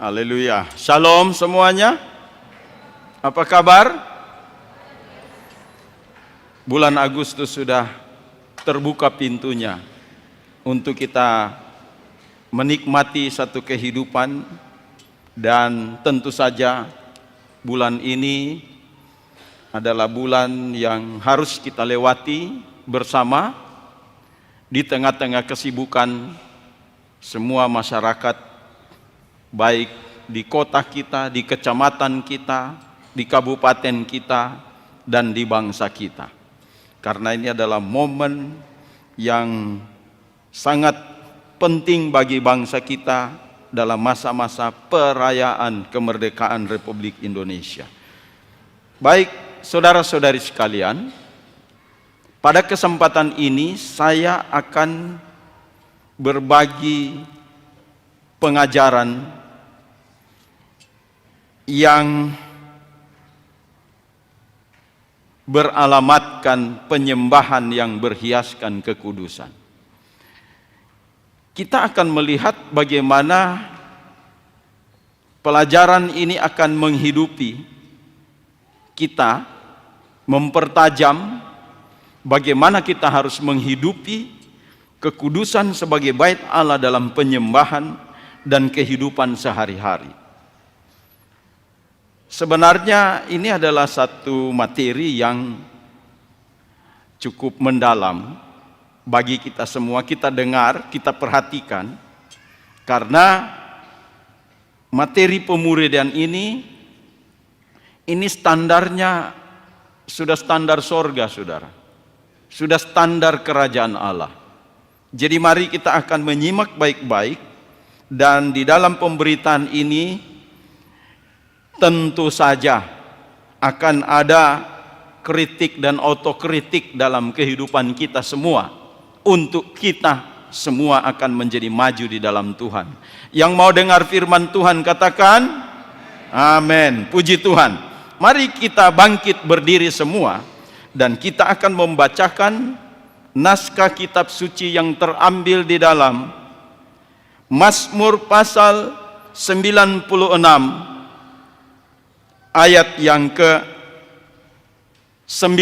Haleluya. Shalom semuanya. Apa kabar? Bulan Agustus sudah terbuka pintunya untuk kita menikmati satu kehidupan, dan tentu saja bulan ini adalah bulan yang harus kita lewati bersama di tengah-tengah kesibukan semua masyarakat, baik di kota kita, di kecamatan kita, di kabupaten kita, dan di bangsa kita. Karena ini adalah momen yang sangat penting bagi bangsa kita dalam masa-masa perayaan kemerdekaan Republik Indonesia. Baik, saudara-saudari sekalian, pada kesempatan ini saya akan berbagi pengajaran yang beralamatkan penyembahan yang berhiaskan kekudusan. Kita akan melihat bagaimana pelajaran ini akan menghidupi kita, mempertajam bagaimana kita harus menghidupi kekudusan sebagai bait Allah dalam penyembahan dan kehidupan sehari-hari. Sebenarnya ini adalah satu materi yang cukup mendalam bagi kita semua. Kita dengar, kita perhatikan, karena materi pemuridan ini standarnya sudah standar sorga, saudara. Sudah standar kerajaan Allah. Jadi mari kita akan menyimak baik-baik, dan di dalam pemberitaan ini tentu saja akan ada kritik dan otokritik dalam kehidupan kita semua. Untuk kita semua akan menjadi maju di dalam Tuhan. Yang mau dengar firman Tuhan katakan amin. Puji Tuhan. Mari kita bangkit berdiri semua, dan kita akan membacakan naskah kitab suci yang terambil di dalam Mazmur pasal 96 ayat yang ke-9.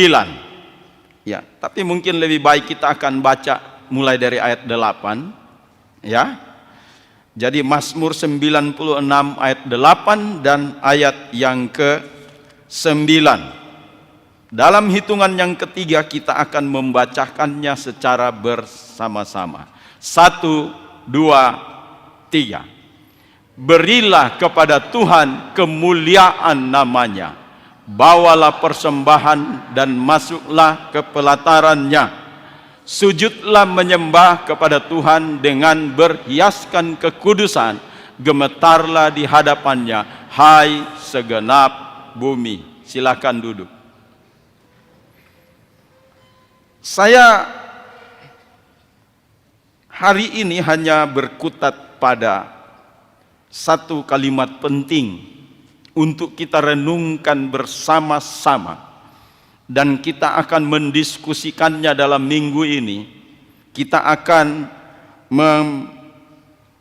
Ya, tapi mungkin lebih baik kita akan baca mulai dari ayat 8, ya. Jadi Mazmur 96 ayat 8 dan ayat yang ke-9. Dalam hitungan yang ketiga kita akan membacakannya secara bersama-sama. 1, 2, 3. Berilah kepada Tuhan kemuliaan namanya, bawalah persembahan dan masuklah ke pelatarannya. Sujudlah menyembah kepada Tuhan dengan berhiaskan kekudusan, gemetarlah di hadapannya, hai segenap bumi. Silakan duduk. Saya hari ini hanya berkutat pada satu kalimat penting untuk kita renungkan bersama-sama, dan kita akan mendiskusikannya dalam minggu ini. Kita akan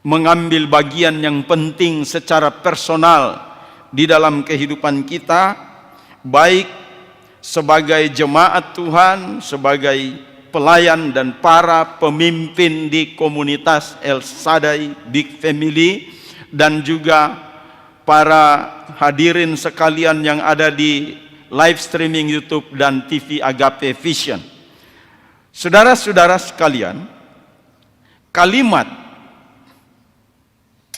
mengambil bagian yang penting secara personal di dalam kehidupan kita, baik sebagai jemaat Tuhan, sebagai pelayan dan para pemimpin di komunitas El Shaddai Big Family, dan juga para hadirin sekalian yang ada di live streaming YouTube dan TV Agape Vision. Saudara-saudara sekalian, kalimat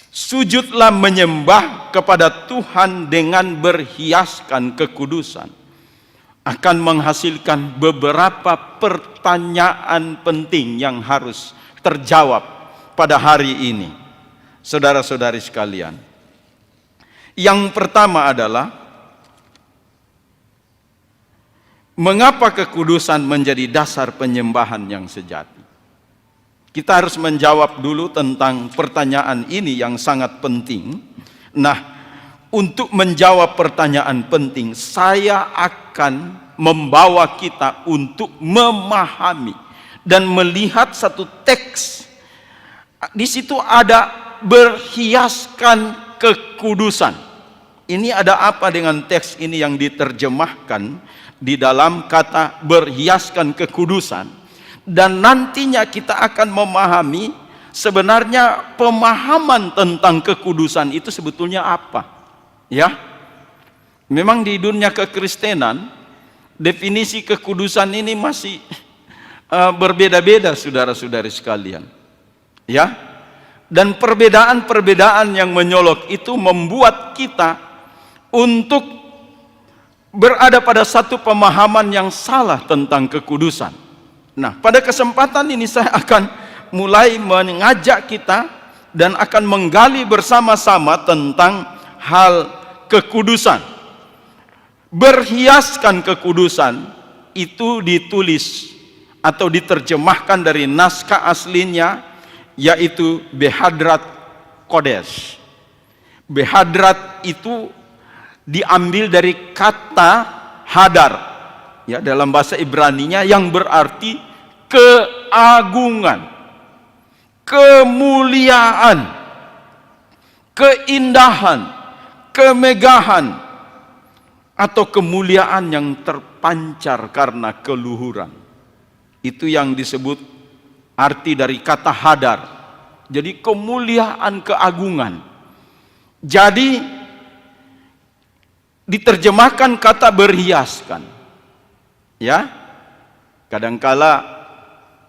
sujudlah menyembah kepada Tuhan dengan berhiaskan kekudusan akan menghasilkan beberapa pertanyaan penting yang harus terjawab pada hari ini. Saudara-saudari sekalian, yang pertama adalah mengapa kekudusan menjadi dasar penyembahan yang sejati? Kita harus menjawab dulu tentang pertanyaan ini yang sangat penting. Nah, untuk menjawab pertanyaan penting, saya akan membawa kita untuk memahami dan melihat satu teks. Di situ ada berhiaskan kekudusan. Ini ada apa dengan teks ini yang diterjemahkan di dalam kata berhiaskan kekudusan? Dan nantinya kita akan memahami sebenarnya pemahaman tentang kekudusan itu sebetulnya apa. Ya, memang di dunia kekristenan definisi kekudusan ini masih berbeda-beda, saudara-saudari sekalian. Ya, dan perbedaan-perbedaan yang menyolok itu membuat kita untuk berada pada satu pemahaman yang salah tentang kekudusan. Nah, pada kesempatan ini saya akan mulai mengajak kita dan akan menggali bersama-sama tentang hal kekudusan. Berhiaskan kekudusan itu ditulis atau diterjemahkan dari naskah aslinya, yaitu Behadrat Kodesh. Behadrat itu diambil dari kata hadar, ya, dalam bahasa Ibraninya, yang berarti keagungan, kemuliaan, keindahan, kemegahan, atau kemuliaan yang terpancar karena keluhuran. Itu yang disebut arti dari kata hadar. Jadi kemuliaan, keagungan. Jadi diterjemahkan kata berhiaskan. Ya, kadangkala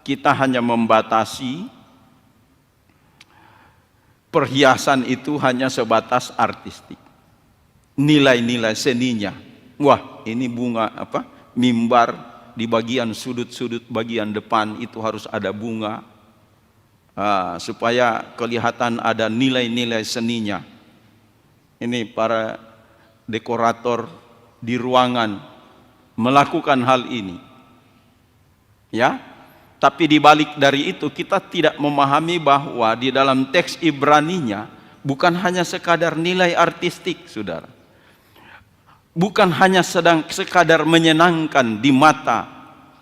kita hanya membatasi perhiasan itu hanya sebatas artistik, nilai-nilai seninya. Wah, ini bunga apa? Mimbar di bagian sudut-sudut bagian depan itu harus ada bunga, supaya kelihatan ada nilai-nilai seninya. Ini para dekorator di ruangan melakukan hal ini, ya. Tapi di balik dari itu kita tidak memahami bahwa di dalam teks Ibraninya bukan hanya sekadar nilai artistik, saudara. Bukan hanya sekadar menyenangkan di mata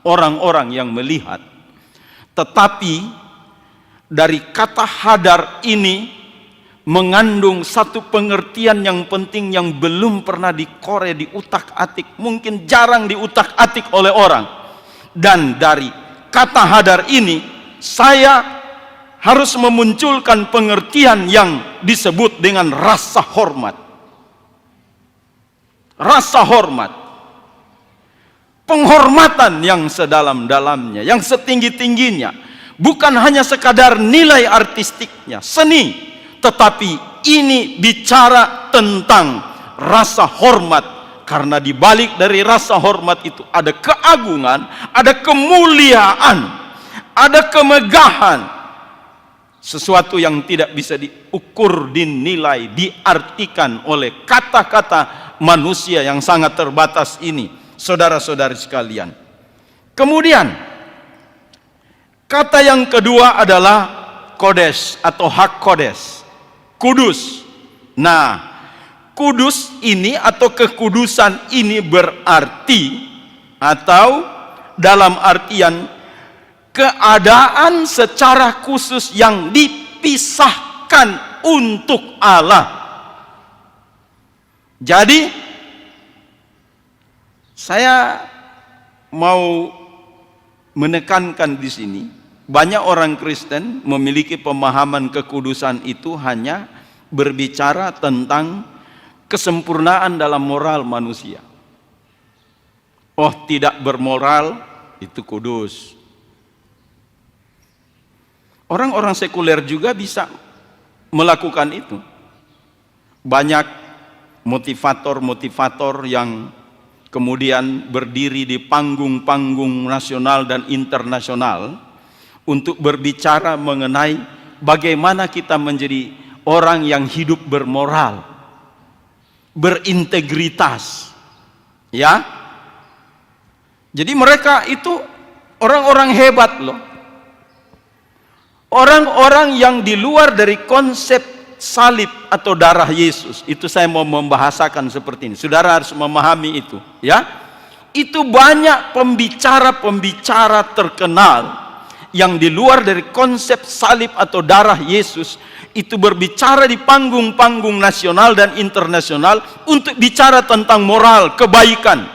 orang-orang yang melihat, tetapi dari kata hadar ini mengandung satu pengertian yang penting yang belum pernah dikorek, diutak-atik, mungkin jarang diutak-atik oleh orang. Dan dari kata hadar ini saya harus memunculkan pengertian yang disebut dengan rasa hormat. Rasa hormat, penghormatan yang sedalam-dalamnya, yang setinggi-tingginya, bukan hanya sekadar nilai artistiknya, seni, tetapi ini bicara tentang rasa hormat, karena di balik dari rasa hormat itu ada keagungan, ada kemuliaan, ada kemegahan, sesuatu yang tidak bisa diukur, dinilai, diartikan oleh kata-kata manusia yang sangat terbatas ini, saudara-saudari sekalian. Kemudian kata yang kedua adalah kodes atau hak kodes, kudus. Nah, kudus ini atau kekudusan ini berarti atau dalam artian keadaan secara khusus yang dipisahkan untuk Allah. Jadi saya mau menekankan di sini, banyak orang Kristen memiliki pemahaman kekudusan itu hanya berbicara tentang kesempurnaan dalam moral manusia. Oh, tidak bermoral itu kudus. Orang-orang sekuler juga bisa melakukan itu. Banyak motivator-motivator yang kemudian berdiri di panggung-panggung nasional dan internasional untuk berbicara mengenai bagaimana kita menjadi orang yang hidup bermoral, berintegritas, ya. Jadi mereka itu orang-orang hebat loh, orang-orang yang di luar dari konsep salib atau darah Yesus. Itu saya mau membahasakan seperti ini. Saudara harus memahami itu, ya. Itu banyak pembicara-pembicara terkenal yang di luar dari konsep salib atau darah Yesus, itu berbicara di panggung-panggung nasional dan internasional untuk bicara tentang moral, kebaikan,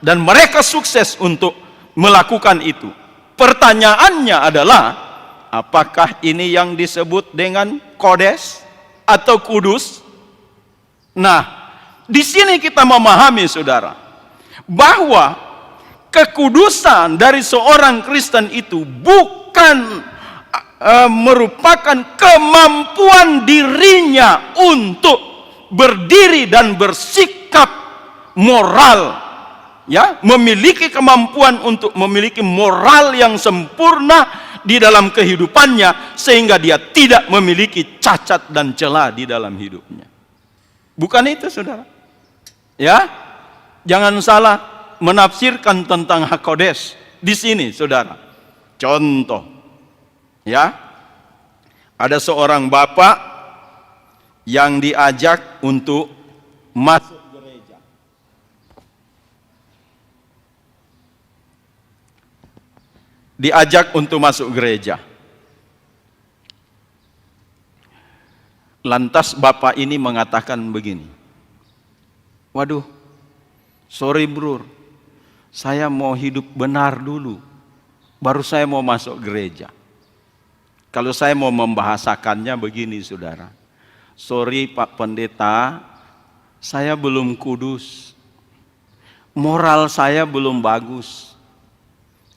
dan mereka sukses untuk melakukan itu. Pertanyaannya adalah, apakah ini yang disebut dengan kodes atau kudus? Nah, di sini kita memahami, saudara, bahwa kekudusan dari seorang Kristen itu bukan merupakan kemampuan dirinya untuk berdiri dan bersikap moral, ya, memiliki kemampuan untuk memiliki moral yang sempurna di dalam kehidupannya sehingga dia tidak memiliki cacat dan celah di dalam hidupnya. Bukan itu, saudara. Ya, jangan salah menafsirkan tentang Hakodes di sini, saudara. Contoh, ya, ada seorang bapak yang diajak untuk masuk gereja. Diajak untuk masuk gereja. Lantas bapak ini mengatakan begini, waduh, sorry bro, saya mau hidup benar dulu, baru saya mau masuk gereja. Kalau saya mau membahasakannya begini, saudara, sorry Pak Pendeta, saya belum kudus, moral saya belum bagus,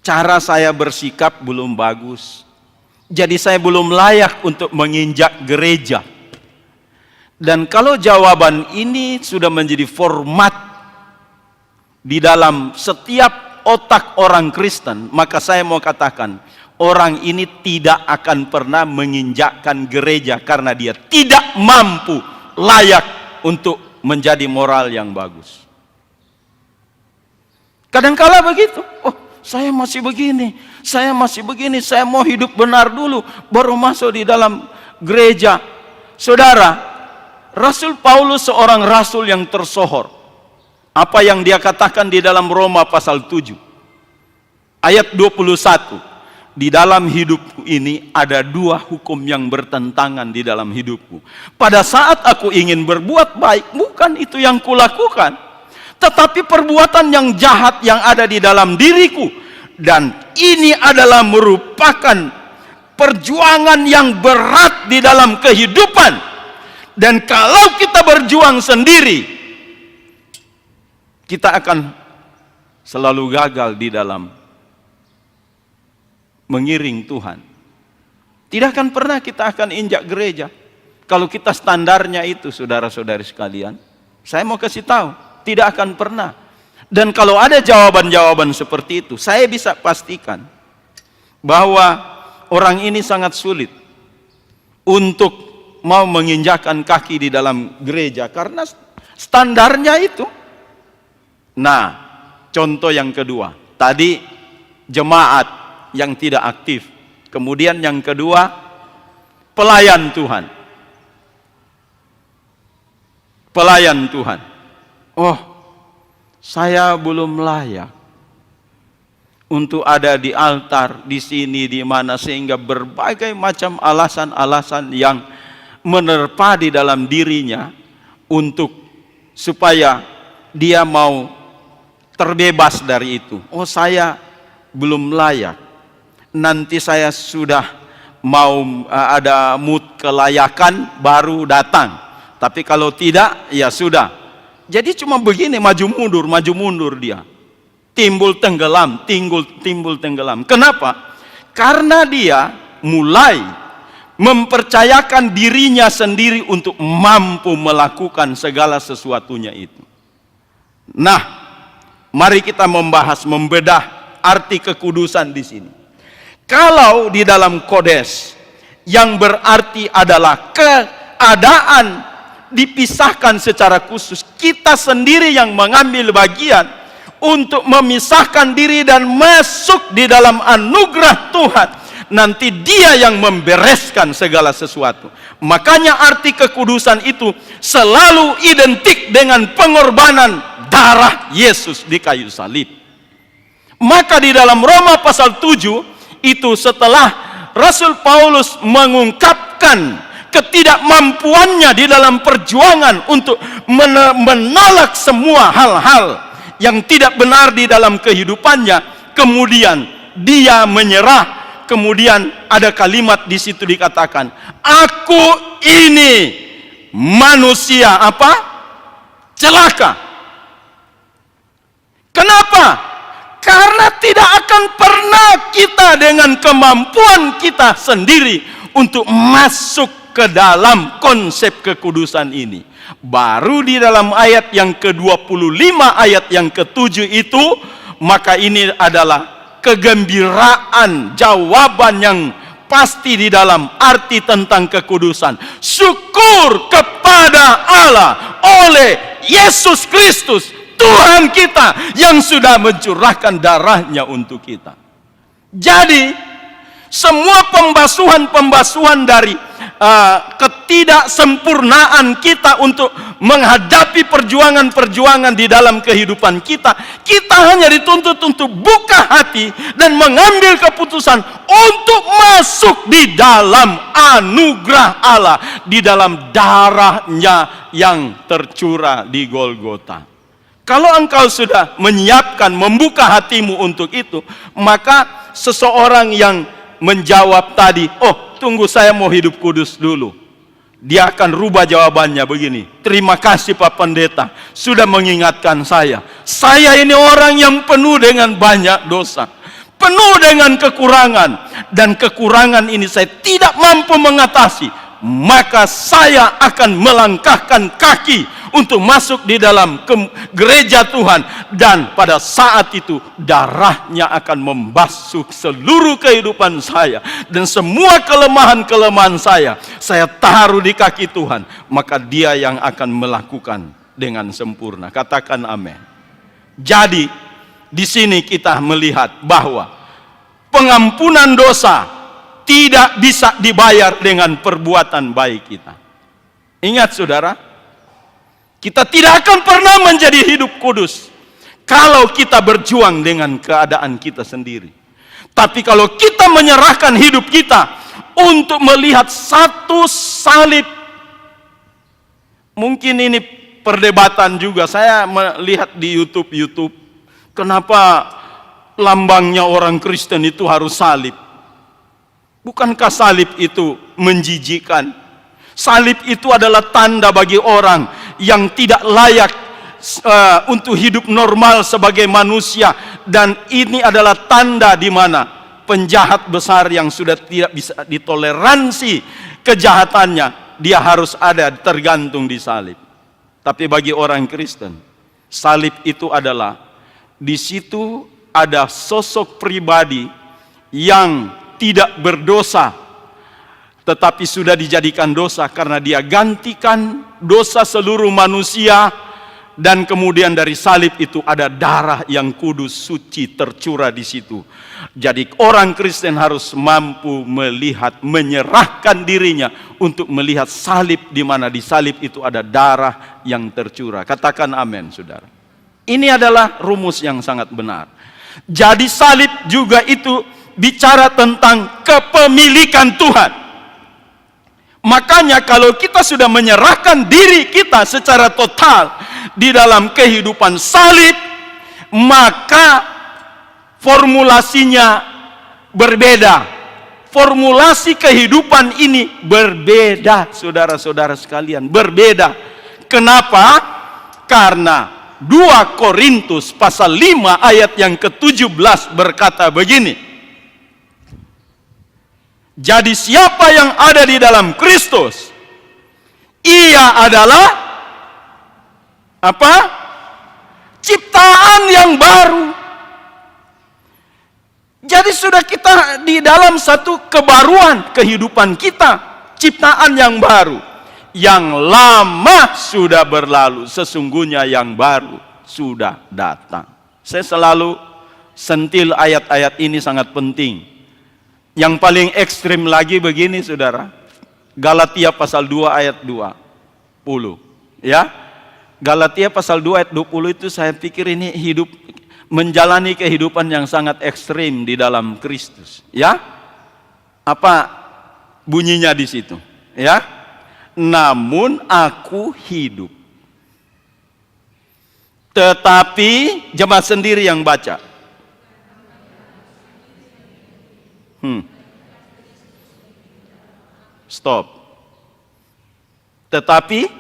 cara saya bersikap belum bagus, jadi saya belum layak untuk menginjak gereja. Dan kalau jawaban ini sudah menjadi format di dalam setiap otak orang Kristen, maka saya mau katakan, orang ini tidak akan pernah menginjakkan gereja karena dia tidak mampu, layak untuk menjadi moral yang bagus. Kadang-kala begitu, oh saya masih begini, saya mau hidup benar dulu, baru masuk di dalam gereja. Saudara, Rasul Paulus seorang rasul yang tersohor. Apa yang dia katakan di dalam Roma pasal 7 ayat 21, di dalam hidupku ini ada dua hukum yang bertentangan di dalam hidupku. Pada saat aku ingin berbuat baik, bukan itu yang kulakukan, tetapi perbuatan yang jahat yang ada di dalam diriku. Dan ini adalah merupakan perjuangan yang berat di dalam kehidupan. Dan kalau kita berjuang sendiri, kita akan selalu gagal di dalam mengiring Tuhan. Tidak akan pernah kita akan injak gereja kalau kita standarnya itu, saudara-saudari sekalian. Saya mau kasih tahu, tidak akan pernah. Dan kalau ada jawaban-jawaban seperti itu, saya bisa pastikan bahwa orang ini sangat sulit untuk mau menginjakkan kaki di dalam gereja karena standarnya itu. Nah, contoh yang kedua, tadi jemaat yang tidak aktif. Kemudian yang kedua, pelayan Tuhan. Pelayan Tuhan. Oh, saya belum layak untuk ada di altar, di sini, di mana, sehingga berbagai macam alasan-alasan yang menerpa di dalam dirinya untuk supaya dia mau terbebas dari itu. Oh, saya belum layak. Nanti saya sudah mau ada mood kelayakan baru datang. Tapi kalau tidak, ya sudah. Jadi cuma begini, maju mundur dia. Timbul tenggelam. Kenapa? Karena dia mulai mempercayakan dirinya sendiri untuk mampu melakukan segala sesuatunya itu. Nah, mari kita membedah arti kekudusan di sini. Kalau di dalam kodes, yang berarti adalah keadaan dipisahkan secara khusus, kita sendiri yang mengambil bagian untuk memisahkan diri dan masuk di dalam anugerah Tuhan. Nanti dia yang membereskan segala sesuatu. Makanya arti kekudusan itu selalu identik dengan pengorbanan darah Yesus di kayu salib. Maka di dalam Roma pasal 7, Itu setelah Rasul Paulus mengungkapkan ketidakmampuannya di dalam perjuangan untuk menolak semua hal-hal yang tidak benar di dalam kehidupannya. Kemudian dia menyerah. Kemudian ada kalimat di situ dikatakan, aku ini manusia apa? Celaka. Kenapa? Karena tidak akan pernah kita dengan kemampuan kita sendiri untuk masuk ke dalam konsep kekudusan ini. Baru di dalam ayat yang ke-25, ayat yang ke-7 itu, maka ini adalah kegembiraan, jawaban yang pasti di dalam arti tentang kekudusan. Syukur kepada Allah oleh Yesus Kristus, Tuhan kita yang sudah mencurahkan darahnya untuk kita. Jadi semua pembasuhan dari ketidaksempurnaan kita untuk menghadapi perjuangan-perjuangan di dalam kehidupan kita, kita hanya dituntut untuk buka hati dan mengambil keputusan untuk masuk di dalam anugerah Allah, di dalam darahnya yang tercurah di Golgota. Kalau engkau sudah menyiapkan, membuka hatimu untuk itu, maka seseorang yang menjawab tadi, oh tunggu saya mau hidup kudus dulu, dia akan rubah jawabannya begini, terima kasih Pak Pendeta sudah mengingatkan saya. Saya ini orang yang penuh dengan banyak dosa, penuh dengan kekurangan, dan kekurangan ini saya tidak mampu mengatasi. Maka saya akan melangkahkan kaki untuk masuk di dalam gereja Tuhan, dan pada saat itu darahnya akan membasuh seluruh kehidupan saya, dan semua kelemahan-kelemahan saya taruh di kaki Tuhan. Maka dia yang akan melakukan dengan sempurna. Katakan amin. Jadi di sini kita melihat bahwa pengampunan dosa tidak bisa dibayar dengan perbuatan baik kita. Ingat saudara, kita tidak akan pernah menjadi hidup kudus kalau kita berjuang dengan keadaan kita sendiri. Tapi kalau kita menyerahkan hidup kita untuk melihat satu salib, mungkin ini perdebatan juga. Saya melihat di YouTube, kenapa lambangnya orang Kristen itu harus salib? Bukankah salib itu menjijikkan? Salib itu adalah tanda bagi orang yang tidak layak untuk hidup normal sebagai manusia, dan ini adalah tanda di mana penjahat besar yang sudah tidak bisa ditoleransi kejahatannya, dia harus ada tergantung di salib. Tapi bagi orang Kristen, salib itu adalah, di situ ada sosok pribadi yang tidak berdosa, tetapi sudah dijadikan dosa karena dia gantikan dosa seluruh manusia. Dan kemudian dari salib itu ada darah yang kudus, suci tercurah di situ. Jadi orang Kristen harus mampu melihat, menyerahkan dirinya untuk melihat salib, di mana di salib itu ada darah yang tercurah. Katakan amin, saudara. Ini adalah rumus yang sangat benar. Jadi salib juga itu bicara tentang kepemilikan Tuhan. Makanya kalau kita sudah menyerahkan diri kita secara total di dalam kehidupan salib, maka formulasinya berbeda. Formulasi kehidupan ini berbeda, saudara-saudara sekalian, berbeda. Kenapa? Karena 2 Korintus pasal 5 ayat yang ke-17 berkata begini. Jadi siapa yang ada di dalam Kristus, ia adalah apa? Ciptaan yang baru. Jadi sudah kita di dalam satu kebaruan kehidupan kita, ciptaan yang baru. Yang lama sudah berlalu, sesungguhnya yang baru sudah datang. Saya selalu sentil ayat-ayat ini, sangat penting. Yang paling ekstrim lagi begini, saudara. Galatia pasal 2 ayat 20. Ya. Galatia pasal 2 ayat 20 itu saya pikir ini hidup menjalani kehidupan yang sangat ekstrim di dalam Kristus. Ya, apa bunyinya di situ? Ya, namun aku hidup. Tetapi jemaat sendiri yang baca. Stop. Tetapi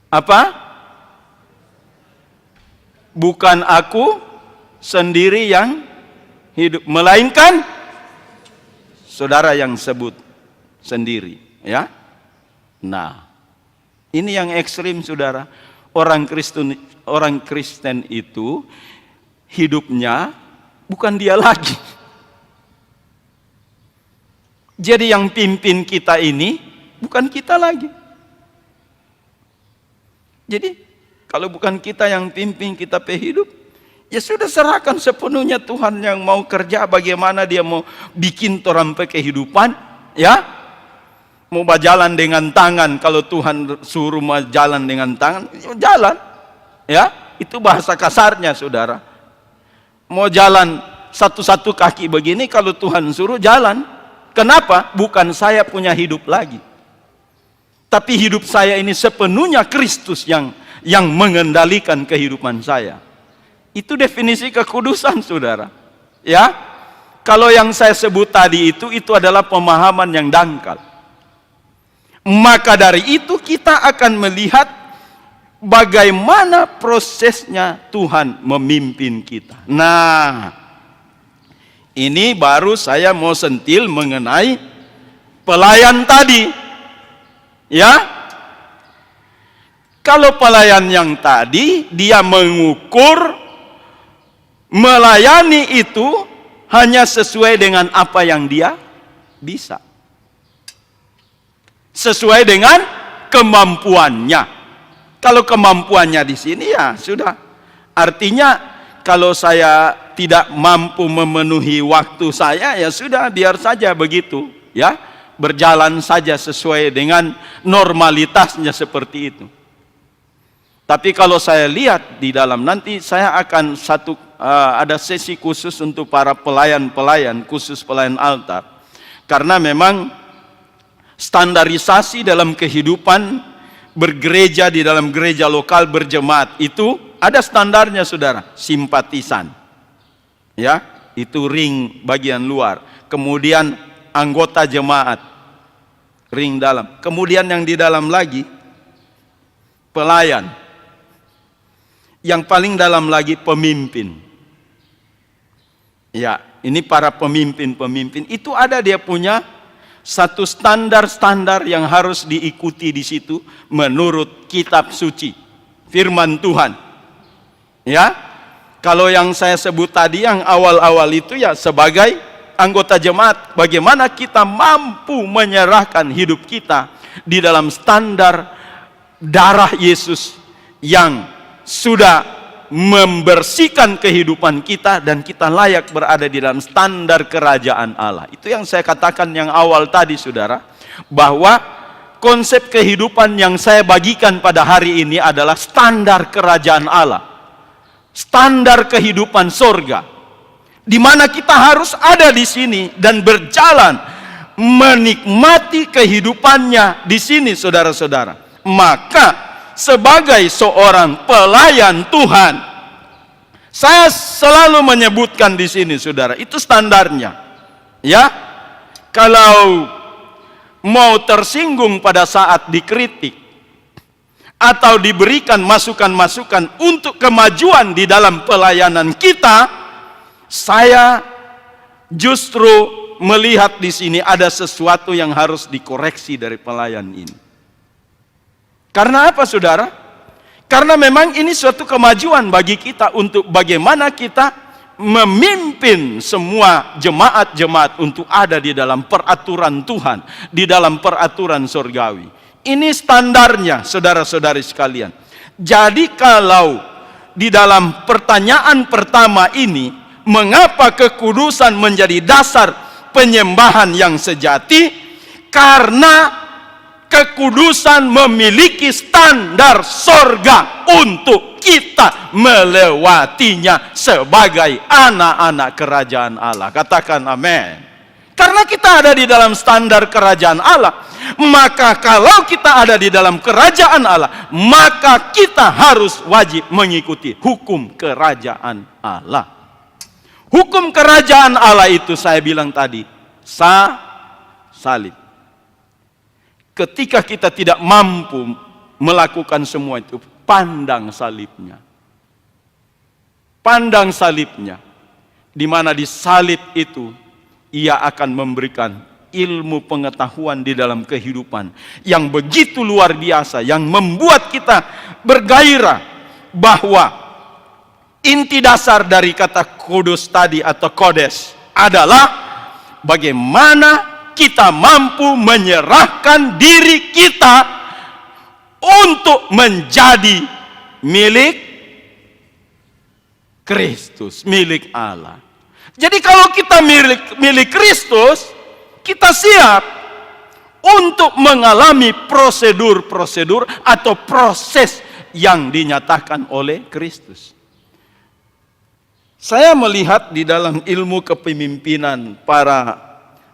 apa? Bukan aku sendiri yang hidup, melainkan saudara yang sebut sendiri, ya. Nah, ini yang ekstrim, saudara. Orang Kristen itu hidupnya bukan dia lagi. Jadi yang pimpin kita ini bukan kita lagi. Jadi kalau bukan kita yang pimpin kita hidup, ya sudah, serahkan sepenuhnya Tuhan yang mau kerja bagaimana dia mau bikin orang kehidupan, ya. Mau berjalan dengan tangan, kalau Tuhan suruh jalan dengan tangan, jalan, ya. Itu bahasa kasarnya, saudara. Mau jalan satu-satu kaki begini, kalau Tuhan suruh jalan. Kenapa? Bukan saya punya hidup lagi, tapi hidup saya ini sepenuhnya Kristus yang mengendalikan kehidupan saya. Itu definisi kekudusan, saudara. Ya, kalau yang saya sebut tadi itu adalah pemahaman yang dangkal. Maka dari itu kita akan melihat bagaimana prosesnya Tuhan memimpin kita. Nah, ini baru saya mau sentil mengenai pelayan tadi. Ya, kalau pelayan yang tadi dia mengukur melayani itu hanya sesuai dengan apa yang dia bisa, sesuai dengan kemampuannya. Kalau kemampuannya di sini, ya sudah. Artinya kalau saya tidak mampu memenuhi waktu saya, ya sudah, biar saja begitu, ya. Berjalan saja sesuai dengan normalitasnya seperti itu. Tapi kalau saya lihat di dalam, nanti saya akan ada sesi khusus untuk para pelayan-pelayan, khusus pelayan altar. Karena memang standarisasi dalam kehidupan bergereja di dalam gereja lokal berjemaat itu ada standarnya, saudara. Simpatisan, ya, itu ring bagian luar. Kemudian anggota jemaat, ring dalam. Kemudian yang di dalam lagi pelayan. Yang paling dalam lagi pemimpin. Ya, ini para pemimpin itu ada dia punya satu standar-standar yang harus diikuti di situ menurut kitab suci, firman Tuhan. Ya, kalau yang saya sebut tadi yang awal-awal itu, ya sebagai anggota jemaat, bagaimana kita mampu menyerahkan hidup kita di dalam standar darah Yesus yang sudah membersihkan kehidupan kita dan kita layak berada di dalam standar kerajaan Allah. Itu yang saya katakan yang awal tadi, saudara, bahwa konsep kehidupan yang saya bagikan pada hari ini adalah standar kerajaan Allah, standar kehidupan sorga, di mana kita harus ada di sini dan berjalan menikmati kehidupannya di sini, saudara-saudara. Maka sebagai seorang pelayan Tuhan, saya selalu menyebutkan di sini, saudara, itu standarnya. Ya, kalau mau tersinggung pada saat dikritik atau diberikan masukan-masukan untuk kemajuan di dalam pelayanan kita, saya justru melihat di sini ada sesuatu yang harus dikoreksi dari pelayan ini. Karena apa, saudara? Karena memang ini suatu kemajuan bagi kita untuk bagaimana kita memimpin semua jemaat-jemaat untuk ada di dalam peraturan Tuhan, di dalam peraturan surgawi. Ini standarnya, saudara-saudari sekalian. Jadi kalau di dalam pertanyaan pertama ini, mengapa kekudusan menjadi dasar penyembahan yang sejati? Karena kekudusan memiliki standar sorga untuk kita melewatinya sebagai anak-anak kerajaan Allah. Katakan amin. Karena kita ada di dalam standar kerajaan Allah, maka kalau kita ada di dalam kerajaan Allah, maka kita harus wajib mengikuti hukum kerajaan Allah. Hukum kerajaan Allah itu saya bilang tadi, salib. Ketika kita tidak mampu melakukan semua itu, pandang salibnya. Pandang salibnya. Di mana di salib itu ia akan memberikan ilmu pengetahuan di dalam kehidupan yang begitu luar biasa, yang membuat kita bergairah bahwa inti dasar dari kata kudus tadi atau kodes adalah bagaimana kita mampu menyerahkan diri kita untuk menjadi milik Kristus, milik Allah. Jadi kalau kita milik Kristus, kita siap untuk mengalami prosedur-prosedur atau proses yang dinyatakan oleh Kristus. Saya melihat di dalam ilmu kepemimpinan para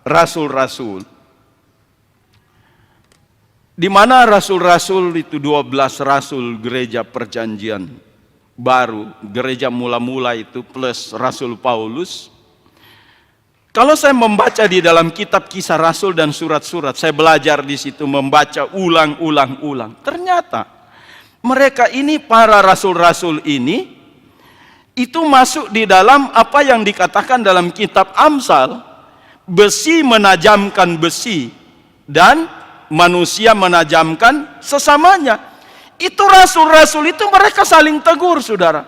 rasul-rasul, di mana rasul-rasul itu 12 rasul gereja perjanjian baru, gereja mula-mula itu plus Rasul Paulus. Kalau saya membaca di dalam kitab Kisah Rasul dan surat-surat, saya belajar di situ membaca ulang. Ternyata mereka ini, para rasul-rasul ini, itu masuk di dalam apa yang dikatakan dalam kitab Amsal, besi menajamkan besi dan manusia menajamkan sesamanya. Itu rasul-rasul itu mereka saling tegur, saudara.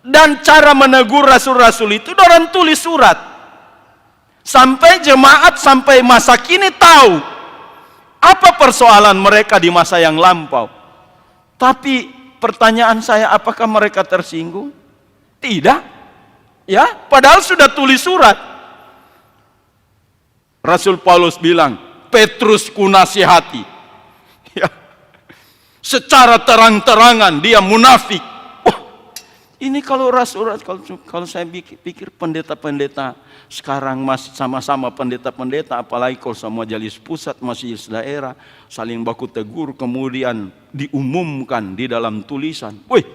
Dan cara menegur rasul-rasul itu orang tulis surat. Sampai jemaat sampai masa kini tahu apa persoalan mereka di masa yang lampau. Tapi pertanyaan saya, apakah mereka tersinggung? Tidak. Ya, padahal sudah tulis surat. Rasul Paulus bilang, Petrus kunasihati. Ya. Secara terang-terangan dia munafik. Wah, ini kalau kalau saya pikir pendeta-pendeta sekarang masih sama-sama pendeta-pendeta, apalagi kalau sama majelis pusat, majelis daerah, saling baku tegur, kemudian diumumkan di dalam tulisan. Wih,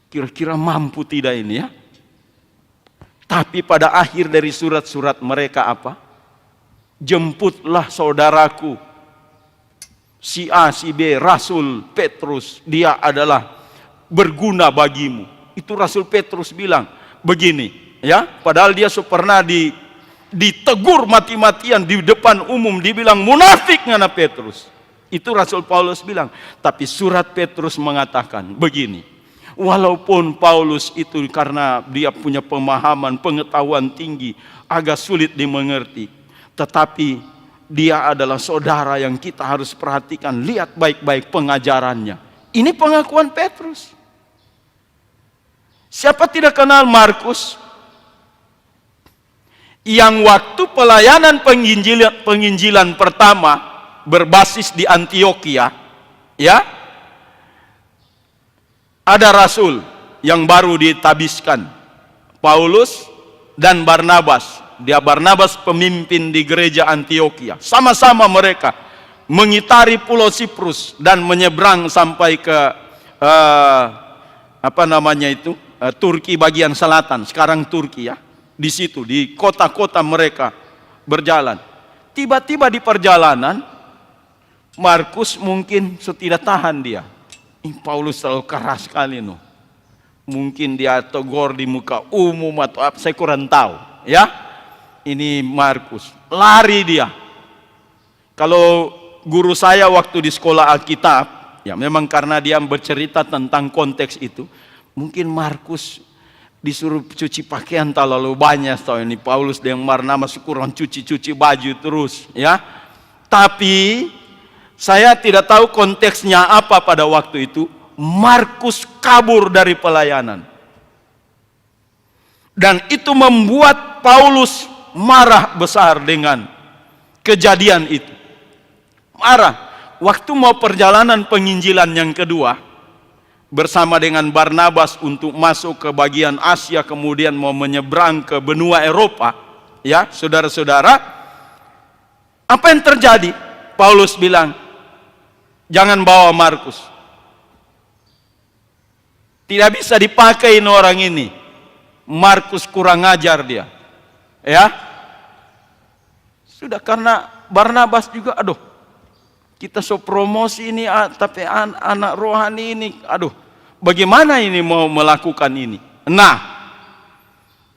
kira-kira mampu tidak ini ya? Tapi pada akhir dari surat-surat mereka apa? Jemputlah saudaraku, si A, si B, Rasul Petrus, dia adalah berguna bagimu. Itu Rasul Petrus bilang begini. Ya, padahal dia pernah ditegur mati-matian di depan umum, dibilang munafik ngana Petrus. Itu Rasul Paulus bilang. Tapi surat Petrus mengatakan begini, walaupun Paulus itu karena dia punya pemahaman, pengetahuan tinggi, agak sulit dimengerti, tetapi dia adalah saudara yang kita harus perhatikan. Lihat baik-baik pengajarannya. Ini pengakuan Petrus. Siapa tidak kenal Markus? Yang waktu pelayanan penginjilan pertama berbasis di Antioquia, ya, ada rasul yang baru ditabiskan, Paulus dan Barnabas. Dia Barnabas pemimpin di gereja Antioquia. Sama-sama mereka mengitari pulau Siprus dan menyeberang sampai ke Turki bagian selatan, sekarang Turki ya. Di situ, di kota-kota mereka berjalan. Tiba-tiba di perjalanan, Markus mungkin tidak tahan dia. Paulus terlalu keras sekali no. Mungkin dia tegur di muka umum atau apa, saya kurang tahu. Ya, ini Markus lari dia. Kalau guru saya waktu di sekolah Alkitab, ya memang karena dia bercerita tentang konteks itu, mungkin Markus disuruh cuci pakaian terlalu banyak. Tahu ini Paulus dan Barnabas kurang cuci baju terus, ya. Tapi saya tidak tahu konteksnya apa pada waktu itu. Markus kabur dari pelayanan, dan itu membuat Paulus marah besar dengan kejadian itu. Marah. Waktu mau perjalanan penginjilan yang kedua, bersama dengan Barnabas untuk masuk ke bagian Asia, kemudian mau menyeberang ke benua Eropa. Ya, saudara-saudara, apa yang terjadi? Paulus bilang, jangan bawa Markus. Tidak bisa dipakai ini orang ini. Markus kurang ajar dia. Ya. Sudah, karena Barnabas juga, aduh, kita so promosi ini, tapi anak rohani ini, aduh, bagaimana ini mau melakukan ini? Nah,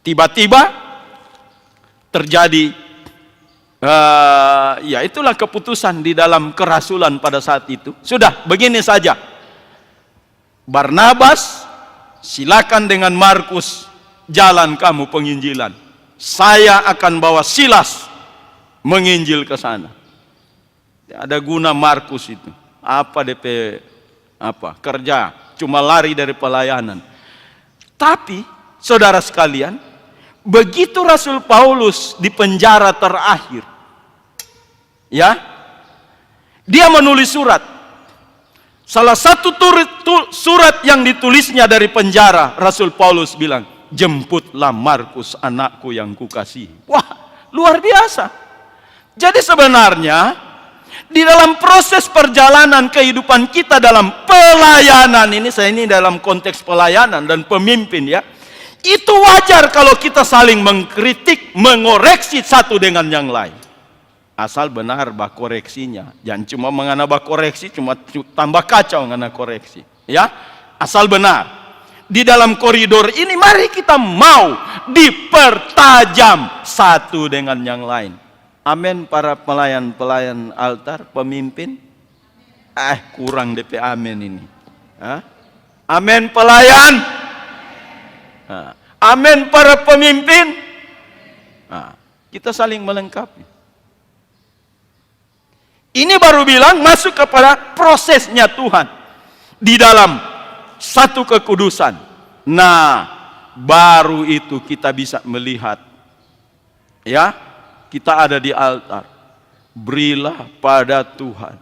tiba-tiba terjadi, ya itulah keputusan di dalam kerasulan pada saat itu. Sudah, begini saja. Barnabas, silakan dengan Markus, jalan kamu penginjilan. Saya akan bawa Silas menginjil ke sana. Ada guna Markus itu. Apa DP kerja, cuma lari dari pelayanan. Tapi saudara sekalian, begitu Rasul Paulus di penjara terakhir, ya, dia menulis surat. Salah satu surat yang ditulisnya dari penjara, Rasul Paulus bilang, jemputlah Markus anakku yang kukasihi. Wah, luar biasa. Jadi sebenarnya di dalam proses perjalanan kehidupan kita dalam pelayanan ini, saya ini dalam konteks pelayanan dan pemimpin ya, itu wajar kalau kita saling mengkritik, mengoreksi satu dengan yang lain. Asal benar bah koreksinya. Jangan cuma mengana bah koreksi, cuma tambah kacau ngana koreksi. Ya, asal benar. Di dalam koridor ini mari kita mau dipertajam satu dengan yang lain. Amin para pelayan altar, pemimpin. Kurang DP amin ini. Amin pelayan. Amin para pemimpin. Kita saling melengkapi. Ini baru bilang masuk kepada prosesnya Tuhan di dalam satu kekudusan. Nah, baru itu kita bisa melihat, ya, kita ada di altar. Berilah pada Tuhan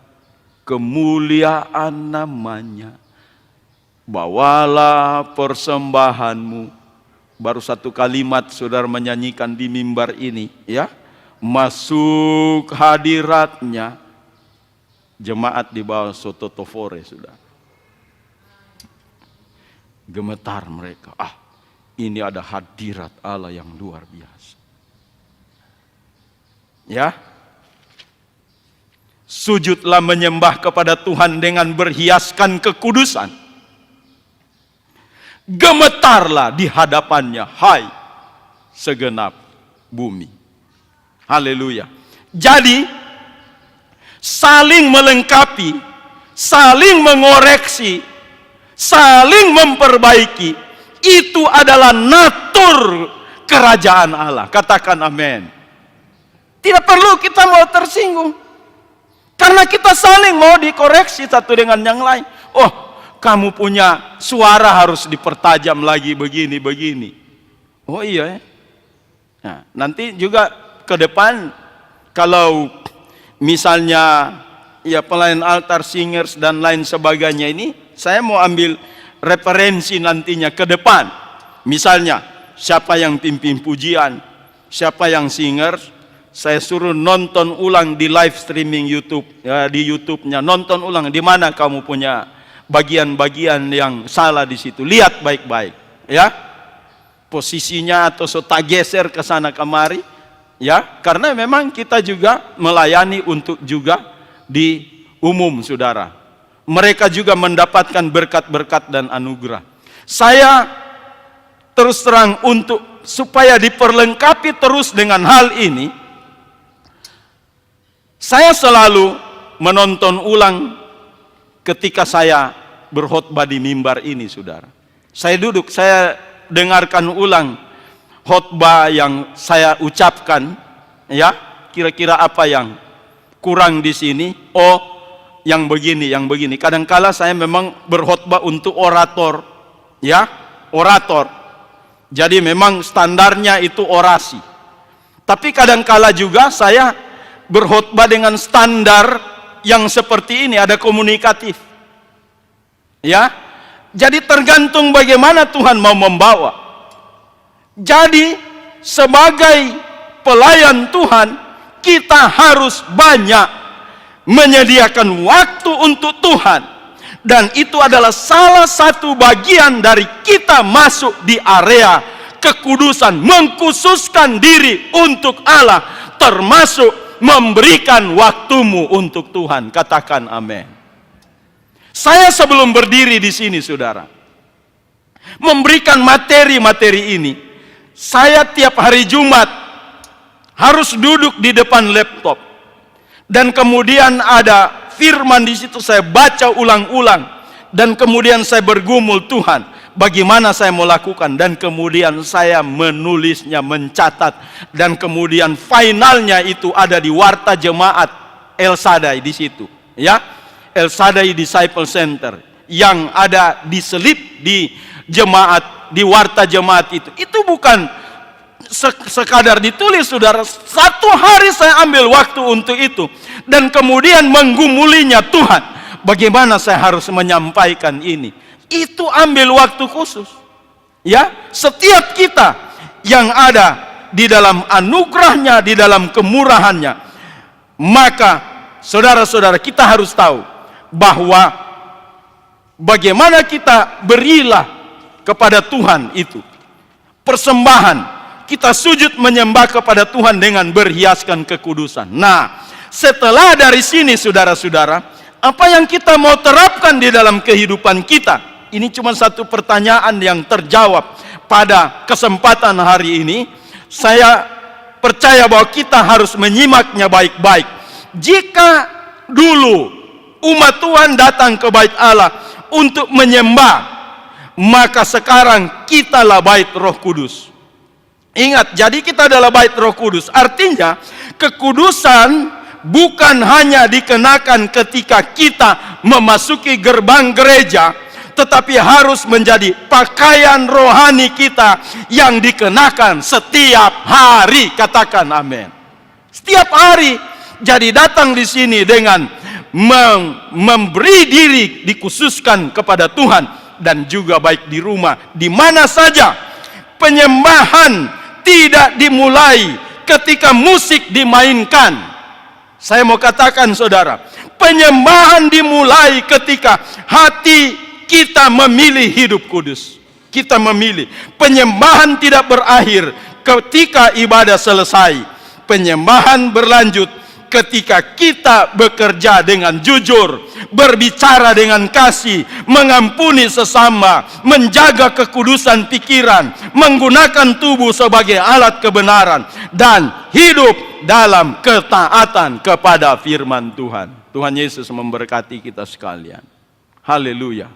kemuliaan namanya. Bawalah persembahanmu. Baru satu kalimat saudara menyanyikan di mimbar ini, ya. Masuk hadiratnya. Jemaat di bawah sototofore sudah. Gemetar mereka. Ini ada hadirat Allah yang luar biasa. Ya. Sujudlah menyembah kepada Tuhan dengan berhiaskan kekudusan. Gemetarlah di hadapannya, hai segenap bumi. Haleluya. Jadi saling melengkapi, saling mengoreksi, saling memperbaiki, itu adalah natur kerajaan Allah. Katakan amin. Tidak perlu kita mau tersinggung, karena kita saling mau dikoreksi satu dengan yang lain. Oh, kamu punya suara harus dipertajam lagi begini. Oh iya ya. Nah, nanti juga ke depan kalau misalnya ya pelayan altar, singers dan lain sebagainya ini, saya mau ambil referensi nantinya ke depan. Misalnya siapa yang pimpin pujian, siapa yang singers, saya suruh nonton ulang di live streaming YouTube, ya, di YouTube-nya. Nonton ulang di mana kamu punya bagian-bagian yang salah di situ. Lihat baik-baik, ya. Posisinya atau tak geser ke sana kemari. Ya, karena memang kita juga melayani untuk juga di umum, saudara. Mereka juga mendapatkan berkat-berkat dan anugerah. Saya terus terang untuk supaya diperlengkapi terus dengan hal ini, saya selalu menonton ulang ketika saya berkhotbah di mimbar ini, saudara. Saya duduk, saya dengarkan ulang khotbah yang saya ucapkan, ya, kira-kira apa yang kurang di sini? Oh, yang begini. Kadangkala saya memang berkhotbah untuk orator, ya, orator. Jadi memang standarnya itu orasi. Tapi kadangkala juga saya berkhotbah dengan standar yang seperti ini, ada komunikatif. Ya. Jadi tergantung bagaimana Tuhan mau membawa. Jadi sebagai pelayan Tuhan, kita harus banyak menyediakan waktu untuk Tuhan. Dan itu adalah salah satu bagian dari kita masuk di area kekudusan, mengkhususkan diri untuk Allah, termasuk memberikan waktumu untuk Tuhan. Katakan amin. Saya sebelum berdiri di sini, saudara, memberikan materi-materi ini, saya tiap hari Jumat harus duduk di depan laptop, dan kemudian ada firman di situ, saya baca ulang-ulang, dan kemudian saya bergumul, Tuhan, bagaimana saya mau lakukan, dan kemudian saya menulisnya, mencatat, dan kemudian finalnya itu ada di Warta Jemaat El Shaddai di situ, ya. El Shaddai Disciple Center yang ada diselip di jemaat, di Warta Jemaat itu bukan sekadar ditulis, saudara. Satu hari saya ambil waktu untuk itu, dan kemudian menggumulinya, Tuhan, bagaimana saya harus menyampaikan ini. Itu ambil waktu khusus, ya. Setiap kita yang ada di dalam anugerahnya, di dalam kemurahannya, maka saudara-saudara, kita harus tahu bahwa bagaimana kita berilah kepada Tuhan itu persembahan, kita sujud menyembah kepada Tuhan dengan berhiaskan kekudusan. Nah, setelah dari sini, saudara-saudara, apa yang kita mau terapkan di dalam kehidupan kita? Ini cuma satu pertanyaan yang terjawab pada kesempatan hari ini. Saya percaya bahwa kita harus menyimaknya baik-baik. Jika dulu umat Tuhan datang ke bait Allah untuk menyembah, maka sekarang kitalah bait Roh Kudus. Ingat, jadi kita adalah bait Roh Kudus. Artinya, kekudusan bukan hanya dikenakan ketika kita memasuki gerbang gereja, tetapi harus menjadi pakaian rohani kita yang dikenakan setiap hari. Katakan amin. Setiap hari. Jadi datang di sini dengan memberi diri dikhususkan kepada Tuhan, dan juga baik di rumah, di mana saja. Penyembahan tidak dimulai ketika musik dimainkan. Saya mau katakan, saudara, penyembahan dimulai ketika hati kita memilih hidup kudus. Kita memilih. Penyembahan tidak berakhir ketika ibadah selesai. Penyembahan berlanjut ketika kita bekerja dengan jujur, berbicara dengan kasih, mengampuni sesama, menjaga kekudusan pikiran, menggunakan tubuh sebagai alat kebenaran, dan hidup dalam ketaatan kepada firman Tuhan. Tuhan Yesus memberkati kita sekalian. Haleluya.